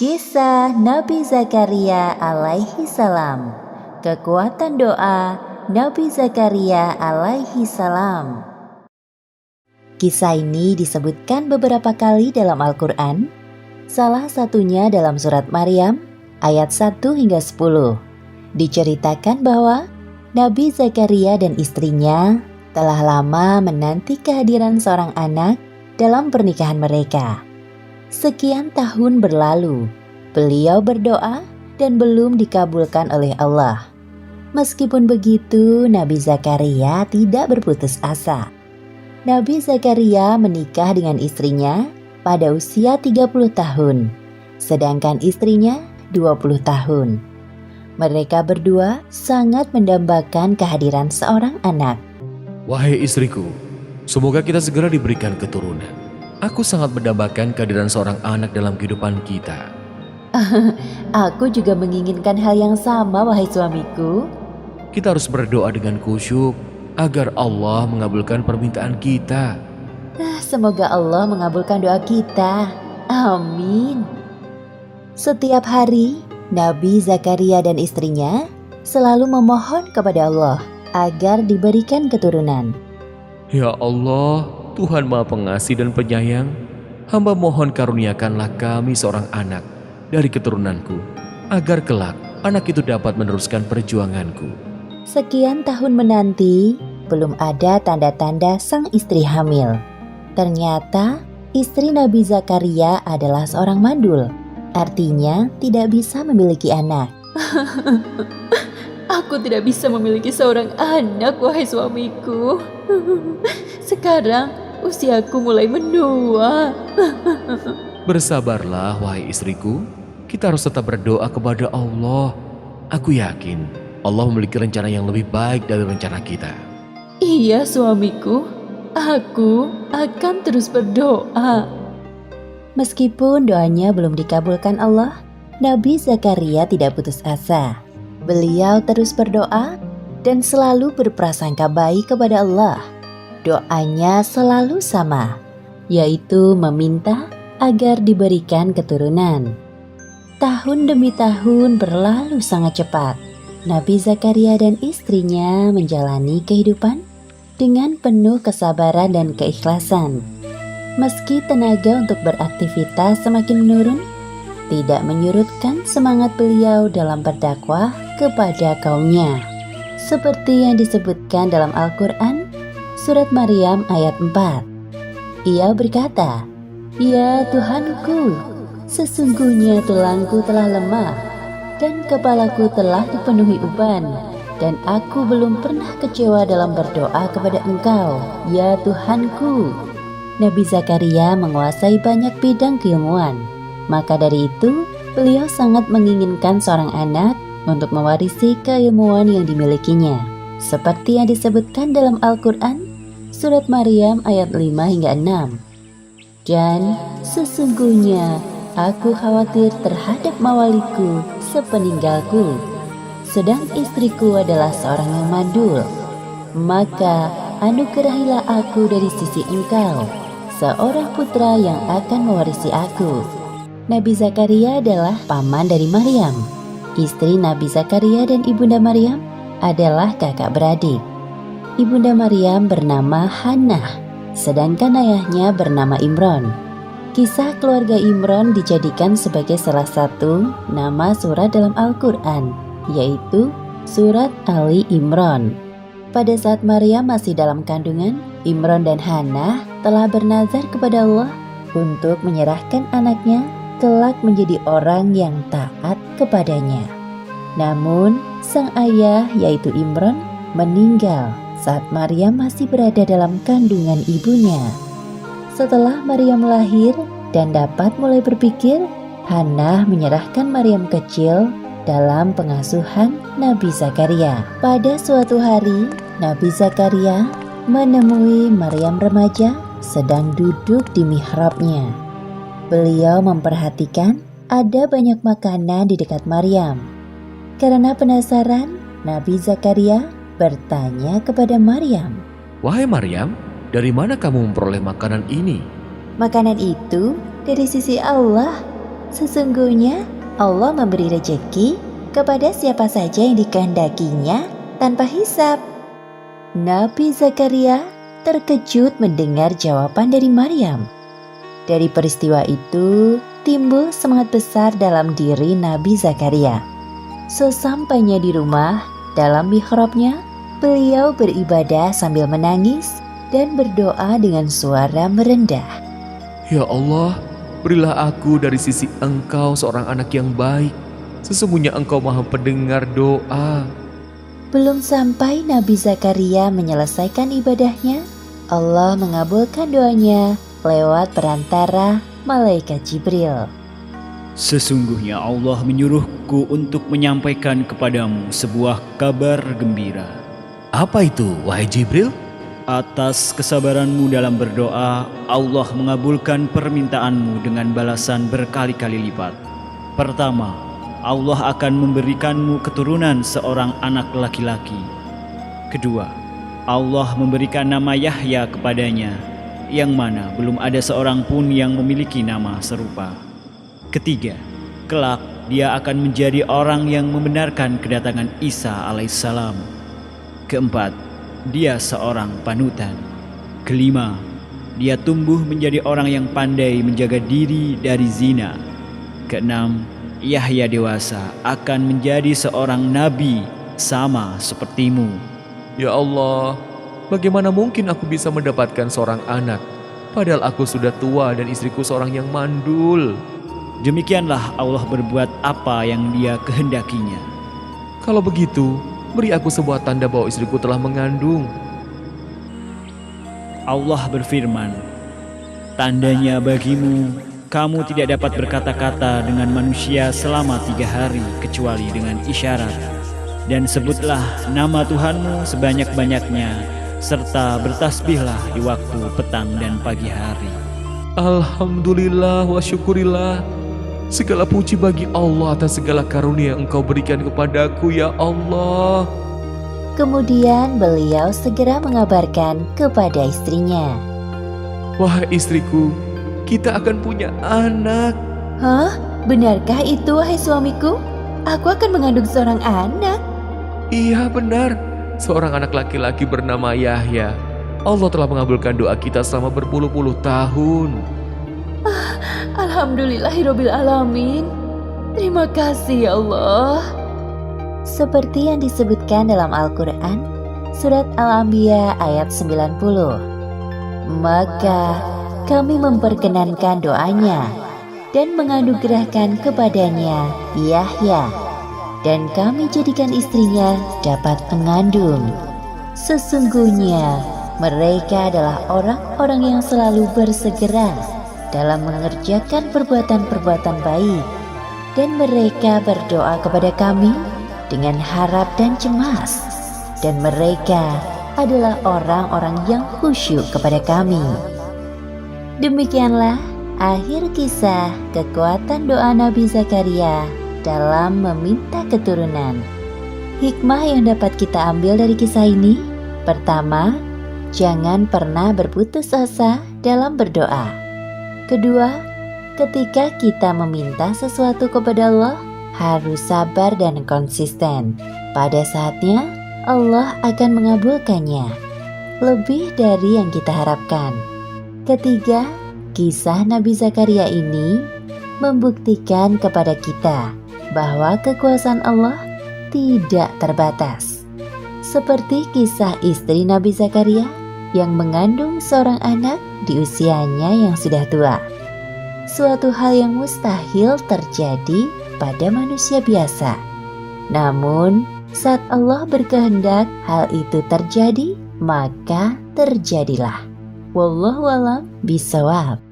Kisah Nabi Zakaria alaihi salam. Kekuatan doa Nabi Zakaria alaihi salam. Kisah ini disebutkan beberapa kali dalam Al-Quran. Salah satunya dalam surat Maryam ayat 1 hingga 10. Diceritakan bahwa Nabi Zakaria dan istrinya telah lama menanti kehadiran seorang anak dalam pernikahan mereka. Sekian tahun berlalu, beliau berdoa dan belum dikabulkan oleh Allah. Meskipun begitu, Nabi Zakaria tidak berputus asa. Nabi Zakaria menikah dengan istrinya pada usia 30 tahun, sedangkan istrinya 20 tahun. Mereka berdua sangat mendambakan kehadiran seorang anak. Wahai istriku, semoga kita segera diberikan keturunan. Aku sangat mendambakan kehadiran seorang anak dalam kehidupan kita. Aku juga menginginkan hal yang sama, wahai suamiku. Kita harus berdoa dengan khusyuk agar Allah mengabulkan permintaan kita. Semoga Allah mengabulkan doa kita. Amin. Setiap hari, Nabi Zakaria dan istrinya selalu memohon kepada Allah agar diberikan keturunan. Ya Allah, Tuhan Maha Pengasih dan Penyayang, hamba mohon karuniakanlah kami seorang anak dari keturunanku, agar kelak anak itu dapat meneruskan perjuanganku. Sekian tahun menanti, belum ada tanda-tanda sang istri hamil. Ternyata istri Nabi Zakaria adalah seorang mandul, artinya tidak bisa memiliki anak. Aku tidak bisa memiliki seorang anak, wahai suamiku. Sekarang usiaku mulai menua. Bersabarlah, wahai istriku. Kita harus tetap berdoa kepada Allah. Aku yakin Allah memiliki rencana yang lebih baik dari rencana kita. Iya, suamiku. Aku akan terus berdoa. Meskipun doanya belum dikabulkan Allah, Nabi Zakaria tidak putus asa. Beliau terus berdoa dan selalu berprasangka baik kepada Allah. Doanya selalu sama, yaitu meminta agar diberikan keturunan. Tahun demi tahun berlalu sangat cepat. Nabi Zakaria dan istrinya menjalani kehidupan dengan penuh kesabaran dan keikhlasan. Meski tenaga untuk beraktivitas semakin menurun, tidak menyurutkan semangat beliau dalam berdakwah kepada kaumnya. Seperti yang disebutkan dalam Al-Quran, surat Maryam ayat 4. Ia berkata, "Ya Tuhanku, sesungguhnya tulangku telah lemah, dan kepalaku telah dipenuhi uban, dan aku belum pernah kecewa dalam berdoa kepada Engkau, ya Tuhanku." Nabi Zakaria menguasai banyak bidang keilmuan. Maka dari itu, beliau sangat menginginkan seorang anak untuk mewarisi keilmuan yang dimilikinya. Seperti yang disebutkan dalam Al-Quran, surat Maryam ayat 5 hingga 6. Dan sesungguhnya aku khawatir terhadap mawaliku sepeninggalku, sedang istriku adalah seorang yang mandul. Maka anugerahilah aku dari sisi Engkau, seorang putra yang akan mewarisi aku. Nabi Zakaria adalah paman dari Maryam. Istri Nabi Zakaria dan Ibunda Maryam adalah kakak beradik. Ibunda Maryam bernama Hannah, sedangkan ayahnya bernama Imron. Kisah keluarga Imron dijadikan sebagai salah satu nama surat dalam Al-Quran, yaitu surat Ali Imron. Pada saat Maryam masih dalam kandungan, Imron dan Hannah telah bernazar kepada Allah untuk menyerahkan anaknya kelak menjadi orang yang taat kepadanya. Namun, sang ayah yaitu Imron meninggal saat Maryam masih berada dalam kandungan ibunya. Setelah Maryam lahir dan dapat mulai berpikir, Hannah menyerahkan Maryam kecil dalam pengasuhan Nabi Zakaria. Pada suatu hari, Nabi Zakaria menemui Maryam remaja sedang duduk di mihrabnya. Beliau memperhatikan ada banyak makanan di dekat Maryam. Karena penasaran, Nabi Zakaria bertanya kepada Maryam, Wahai Maryam, dari mana kamu memperoleh makanan ini? Makanan itu dari sisi Allah. Sesungguhnya Allah memberi rejeki kepada siapa saja yang dikehendakinya tanpa hisab. Nabi Zakaria terkejut mendengar jawaban dari Maryam. Dari peristiwa itu, timbul semangat besar dalam diri Nabi Zakaria. Sesampainya di rumah, dalam mihrabnya, beliau beribadah sambil menangis dan berdoa dengan suara merendah. Ya Allah, berilah aku dari sisi Engkau seorang anak yang baik. Sesungguhnya Engkau Maha Pendengar doa. Belum sampai Nabi Zakaria menyelesaikan ibadahnya, Allah mengabulkan doanya lewat perantara malaikat Jibril. Sesungguhnya Allah menyuruhku untuk menyampaikan kepadamu sebuah kabar gembira. Apa itu, wahai Jibril? Atas kesabaranmu dalam berdoa, Allah mengabulkan permintaanmu dengan balasan berkali-kali lipat. Pertama, Allah akan memberikanmu keturunan seorang anak laki-laki. Kedua, Allah memberikan nama Yahya kepadanya, yang mana belum ada seorang pun yang memiliki nama serupa. Ketiga, kelak dia akan menjadi orang yang membenarkan kedatangan Isa alaihissalam. Keempat, dia seorang panutan. Kelima, dia tumbuh menjadi orang yang pandai menjaga diri dari zina. Keenam, Yahya dewasa akan menjadi seorang nabi sama sepertimu. Ya Allah, bagaimana mungkin aku bisa mendapatkan seorang anak, padahal aku sudah tua dan istriku seorang yang mandul. Demikianlah Allah berbuat apa yang Dia kehendakinya. Kalau begitu, beri aku sebuah tanda bahwa istriku telah mengandung. Allah berfirman, tandanya bagimu, kamu tidak dapat berkata-kata dengan manusia selama 3 hari kecuali dengan isyarat. Dan sebutlah nama Tuhanmu sebanyak-banyaknya, serta bertasbihlah di waktu petang dan pagi hari. Alhamdulillah wa syukurillah. Segala puji bagi Allah atas segala karunia yang Engkau berikan kepadaku, ya Allah. Kemudian beliau segera mengabarkan kepada istrinya. Wahai istriku, kita akan punya anak. Hah? Benarkah itu, wahai suamiku? Aku akan mengandung seorang anak. Iya benar, seorang anak laki-laki bernama Yahya. Allah telah mengabulkan doa kita selama berpuluh-puluh tahun. Alhamdulillahirabbil alamin. Terima kasih ya Allah. Seperti yang disebutkan dalam Al-Quran, Surat Al-Anbiya ayat 90. Maka kami memperkenankan doanya dan menganugerahkan kepadanya Yahya, dan kami jadikan istrinya dapat mengandung. Sesungguhnya mereka adalah orang-orang yang selalu bersegera dalam mengerjakan perbuatan-perbuatan baik, dan mereka berdoa kepada kami dengan harap dan cemas, dan mereka adalah orang-orang yang khusyuk kepada kami. Demikianlah akhir kisah kekuatan doa Nabi Zakaria dalam meminta keturunan. Hikmah yang dapat kita ambil dari kisah ini: pertama, jangan pernah berputus asa dalam berdoa. Kedua, ketika kita meminta sesuatu kepada Allah, harus sabar dan konsisten. Pada saatnya, Allah akan mengabulkannya lebih dari yang kita harapkan. Ketiga, kisah Nabi Zakaria ini membuktikan kepada kita bahwa kekuasaan Allah tidak terbatas. Seperti kisah istri Nabi Zakaria yang mengandung seorang anak di usianya yang sudah tua. Suatu hal yang mustahil terjadi pada manusia biasa. Namun, saat Allah berkehendak hal itu terjadi, maka terjadilah. Wallahu a'lam bishawab.